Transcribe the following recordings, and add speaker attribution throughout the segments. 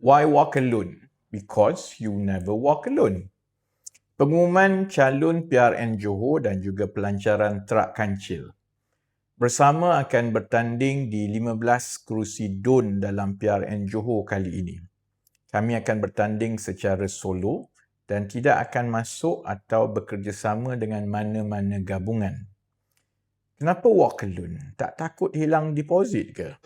Speaker 1: Why walk alone? Because you never walk alone. Pengumuman calon PRN Johor dan juga pelancaran trak kancil. Bersama akan bertanding di 15 kerusi DUN dalam PRN Johor kali ini. Kami akan bertanding secara solo dan tidak akan masuk atau bekerjasama dengan mana-mana gabungan. Kenapa walk alone? Tak takut hilang deposit ke?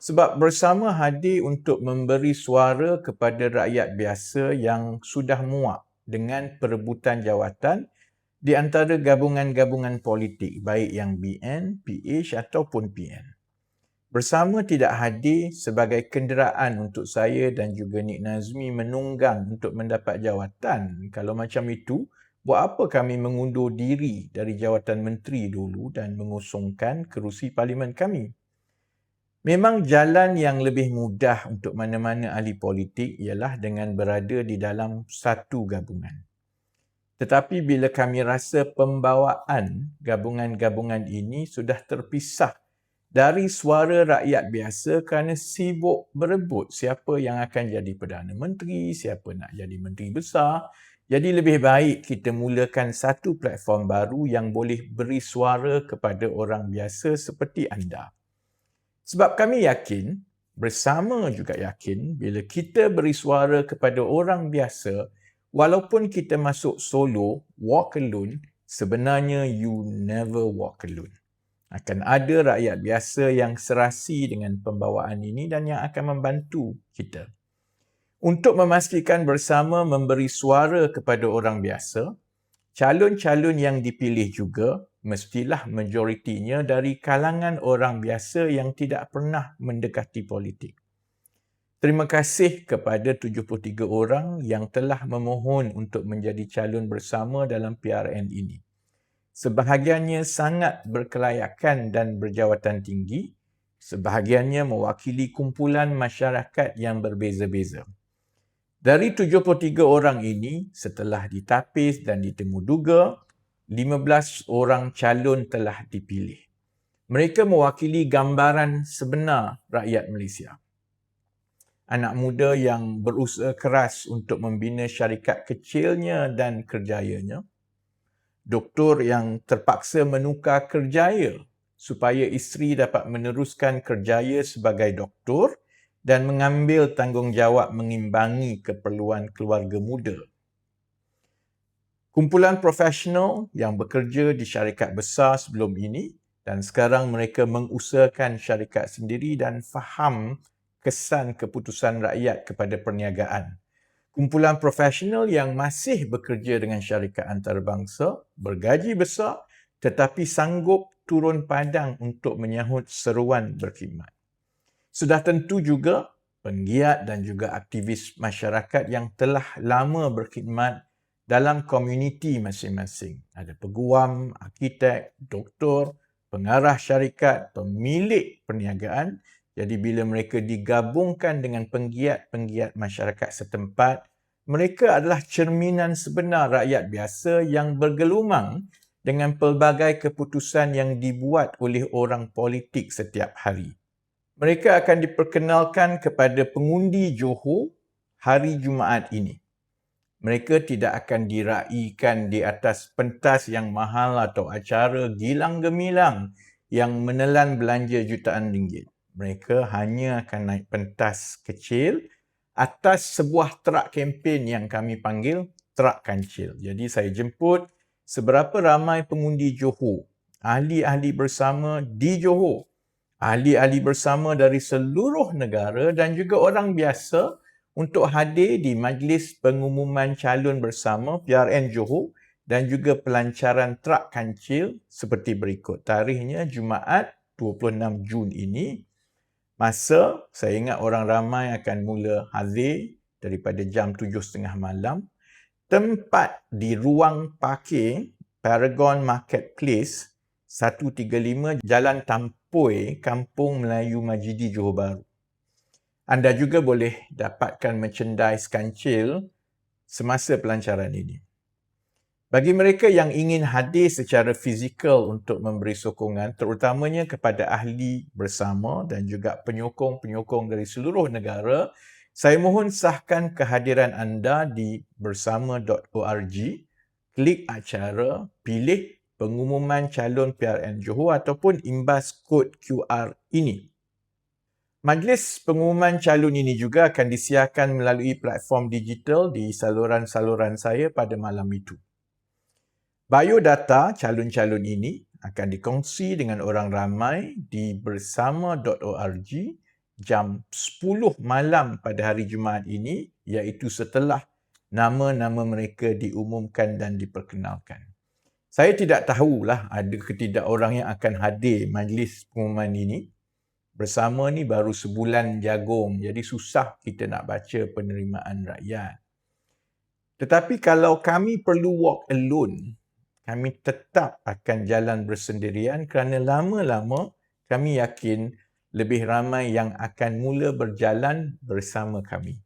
Speaker 1: Sebab bersama hadir untuk memberi suara kepada rakyat biasa yang sudah muak dengan perebutan jawatan di antara gabungan-gabungan politik baik yang BN, PH ataupun PN. Bersama tidak hadir sebagai kenderaan untuk saya dan juga Nik Nazmi menunggang untuk mendapat jawatan. Kalau macam itu, buat apa kami mengundur diri dari jawatan menteri dulu dan mengusungkan kerusi parlimen kami? Memang jalan yang lebih mudah untuk mana-mana ahli politik ialah dengan berada di dalam satu gabungan. Tetapi bila kami rasa pembawaan gabungan-gabungan ini sudah terpisah dari suara rakyat biasa kerana sibuk berebut siapa yang akan jadi Perdana Menteri, siapa nak jadi Menteri Besar. Jadi lebih baik kita mulakan satu platform baru yang boleh beri suara kepada orang biasa seperti anda. Sebab kami yakin, bersama juga yakin, bila kita beri suara kepada orang biasa, walaupun kita masuk solo, walk alone, sebenarnya you never walk alone. Akan ada rakyat biasa yang serasi dengan pembawaan ini dan yang akan membantu kita. Untuk memastikan bersama memberi suara kepada orang biasa, calon-calon yang dipilih juga mestilah majoritinya dari kalangan orang biasa yang tidak pernah mendekati politik. Terima kasih kepada 73 orang yang telah memohon untuk menjadi calon bersama dalam PRN ini. Sebahagiannya sangat berkelayakan dan berjawatan tinggi, sebahagiannya mewakili kumpulan masyarakat yang berbeza-beza. Dari 73 orang ini, setelah ditapis dan ditemuduga, 15 orang calon telah dipilih. Mereka mewakili gambaran sebenar rakyat Malaysia. Anak muda yang berusaha keras untuk membina syarikat kecilnya dan kerjayanya. Doktor yang terpaksa menukar kerjaya supaya isteri dapat meneruskan kerjaya sebagai doktor dan mengambil tanggungjawab mengimbangi keperluan keluarga muda. Kumpulan profesional yang bekerja di syarikat besar sebelum ini dan sekarang mereka mengusahakan syarikat sendiri dan faham kesan keputusan rakyat kepada perniagaan. Kumpulan profesional yang masih bekerja dengan syarikat antarabangsa, bergaji besar tetapi sanggup turun padang untuk menyahut seruan berkhidmat. Sudah tentu juga penggiat dan juga aktivis masyarakat yang telah lama berkhidmat dalam komuniti masing-masing. Ada peguam, arkitek, doktor, pengarah syarikat, pemilik perniagaan. Jadi bila mereka digabungkan dengan penggiat-penggiat masyarakat setempat, mereka adalah cerminan sebenar rakyat biasa yang bergelumang dengan pelbagai keputusan yang dibuat oleh orang politik setiap hari. Mereka akan diperkenalkan kepada pengundi Johor hari Jumaat ini. Mereka tidak akan diraikan di atas pentas yang mahal atau acara gilang gemilang yang menelan belanja jutaan ringgit. Mereka hanya akan naik pentas kecil atas sebuah trak kempen yang kami panggil trak kancil. Jadi saya jemput seberapa ramai pengundi Johor, ahli-ahli bersama di Johor, ahli-ahli bersama dari seluruh negara dan juga orang biasa untuk hadir di majlis pengumuman calon bersama PRN Johor dan juga pelancaran trak kancil seperti berikut. Tarikhnya Jumaat 26 Jun ini. Masa, saya ingat orang ramai akan mula hadir daripada jam 7.30 malam. Tempat di ruang parking Paragon Marketplace 135 Jalan Tampoi, Kampung Melayu Majidi, Johor Bahru. Anda juga boleh dapatkan merchandise kancil semasa pelancaran ini. Bagi mereka yang ingin hadir secara fizikal untuk memberi sokongan, terutamanya kepada ahli bersama dan juga penyokong-penyokong dari seluruh negara Saya mohon sahkan kehadiran anda di bersama.org, klik acara, pilih pengumuman calon PRN Johor ataupun imbas kod QR ini. Majlis pengumuman calon ini juga akan disiarkan melalui platform digital di saluran-saluran saya pada malam itu. Biodata calon-calon ini akan dikongsi dengan orang ramai di bersama.org jam 10 malam pada hari Jumaat ini, iaitu setelah nama-nama mereka diumumkan dan diperkenalkan. Saya tidak tahulah ada ke tidak orang yang akan hadir majlis pengumuman ini. Bersama ni baru sebulan jagung, jadi susah kita nak baca penerimaan rakyat. Tetapi kalau kami perlu walk alone, kami tetap akan jalan bersendirian kerana lama-lama kami yakin lebih ramai yang akan mula berjalan bersama kami.